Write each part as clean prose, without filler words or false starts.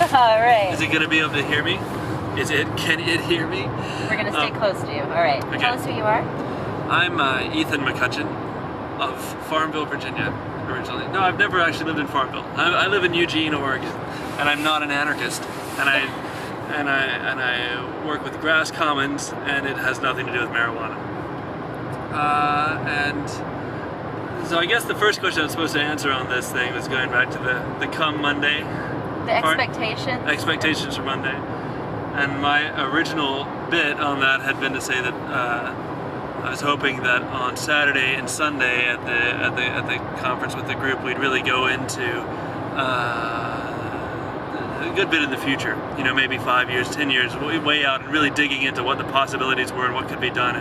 All right. Is it going to be able to hear me? Can it hear me? We're going to stay close to you. All right. Okay. Tell us who you are. I'm Ethan McCutcheon of Farmville, Virginia, originally. No, I've never actually lived in Farmville. I live in Eugene, Oregon, and I'm not an anarchist. And I work with Grass Commons, and it has nothing to do with marijuana. And so I guess the first question I'm supposed to answer on this thing was going back to the come Monday. The expectations. Expectations for Monday. And my original bit on that had been to say that I was hoping that on Saturday and Sunday at the conference with the group we'd really go into a good bit in the future. You know, maybe 5 years, 10 years, way out, and really digging into what the possibilities were and what could be done.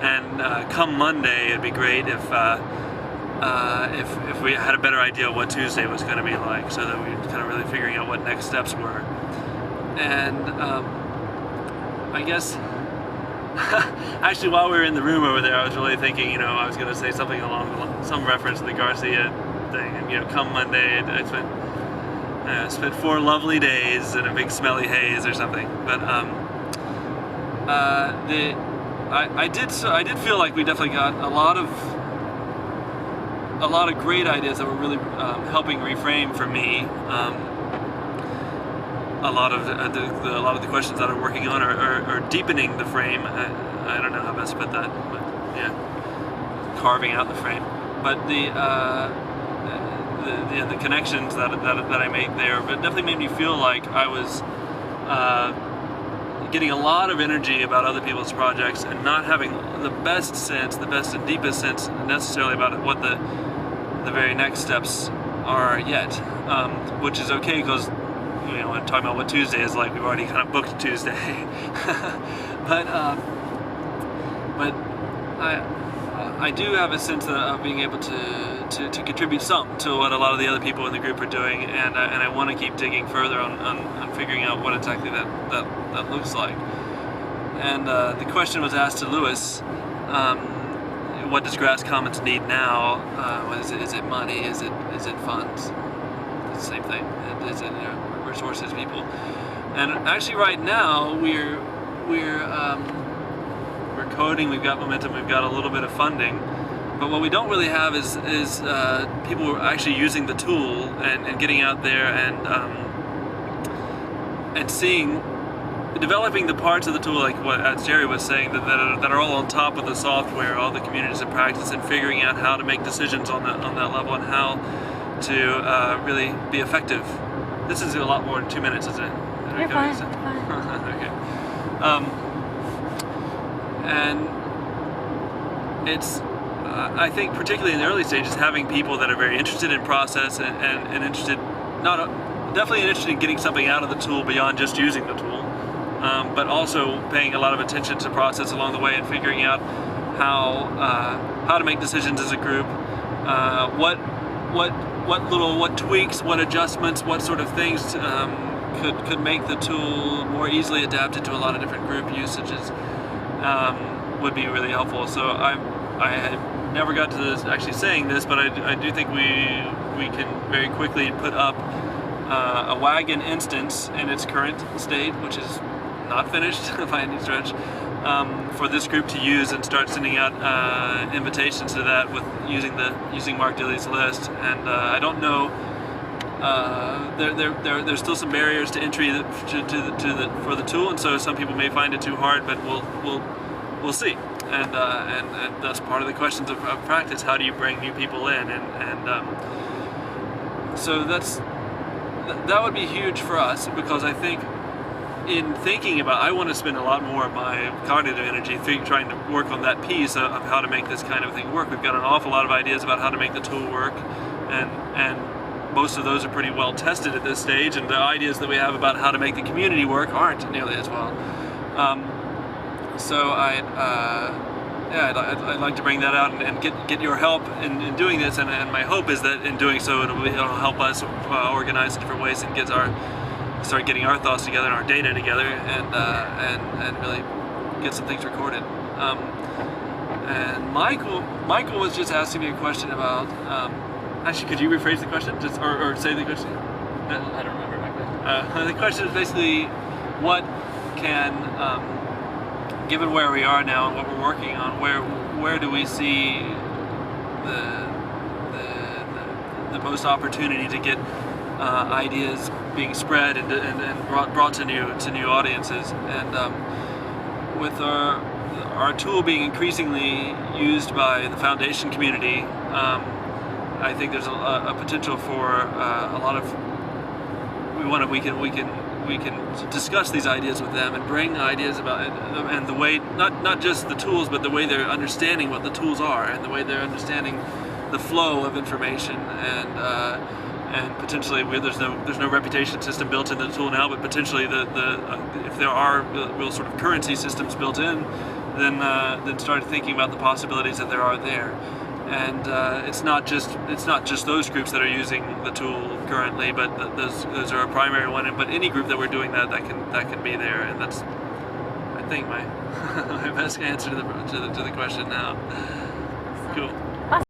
And come Monday, it'd be great if we had a better idea of what Tuesday was going to be like, so that we were kind of really figuring out what next steps were. And I guess, actually, while we were in the room over there, I was really thinking, you know, I was going to say something along some reference to the Garcia thing, and, you know, come Monday, I spent 4 lovely days in a big smelly haze or something. But I did feel like we definitely got a lot of great ideas that were really helping reframe for me a lot of the questions that I'm working on, are deepening the frame. I don't know how best to put that, but yeah, carving out the frame. But the connections that I made there, but definitely made me feel like I was getting a lot of energy about other people's projects and not having the best and deepest sense necessarily about what the very next steps are yet, which is okay, because, you know, when talking about what Tuesday is like, we've already kind of booked Tuesday. but I do have a sense of being able to contribute some to what a lot of the other people in the group are doing, and I want to keep digging further on figuring out what exactly that looks like. And the question was asked to Lewis, what does Grass Commons need now? Is it money? Is it funds? It's the same thing. Is it, you know, resources, people? And actually, right now we're coding. We've got momentum. We've got a little bit of funding. But what we don't really have is people actually using the tool and getting out there and seeing, developing the parts of the tool, like what as Jerry was saying, that are all on top of the software, all the communities of practice, and figuring out how to make decisions on that level and how to really be effective. This is a lot more than 2 minutes, isn't it? You're fine. Okay. And it's, I think, particularly in the early stages, having people that are very interested in process and interested, definitely interested in getting something out of the tool beyond just using the tool, but also paying a lot of attention to process along the way and figuring out how to make decisions as a group, what tweaks, what adjustments, what sort of things could make the tool more easily adapted to a lot of different group usages, would be really helpful. So I had never got to this, actually saying this, but I do think we can very quickly put up a wagon instance in its current state, which is not finished by any stretch, for this group to use, and start sending out invitations to that with using Mark Dilly's list. And I don't know, there's still some barriers to entry for the tool, and so some people may find it too hard, but we'll see. And that's part of the questions of practice. How do you bring new people in? So that would be huge for us, because I think in thinking about, I want to spend a lot more of my cognitive energy trying to work on that piece of how to make this kind of thing work. We've got an awful lot of ideas about how to make the tool work, and most of those are pretty well tested at this stage, and the ideas that we have about how to make the community work aren't nearly as well. So I'd like to bring that out and get your help in doing this, and my hope is that in doing so it'll help us organize in different ways and start getting our thoughts together and our data together, and really get some things recorded. And Michael was just asking me a question about, actually, could you rephrase the question, or say the question? I don't remember my question. The question is basically, what can, given where we are now and what we're working on, where do we see the most opportunity to get ideas being spread and brought to new audiences? And with our tool being increasingly used by the foundation community, I think there's a potential for a lot of. We can discuss these ideas with them and bring ideas about it, and the way not just the tools, but the way they're understanding what the tools are, and the way they're understanding the flow of information, and potentially there's no reputation system built into the tool now, but potentially if there are real sort of currency systems built in, then start thinking about the possibilities that there are there. And it's not just those groups that are using the tool currently, but those are a primary one. But any group that we're doing that can be there, and that's, I think, my my best answer to the question now. Awesome. Cool.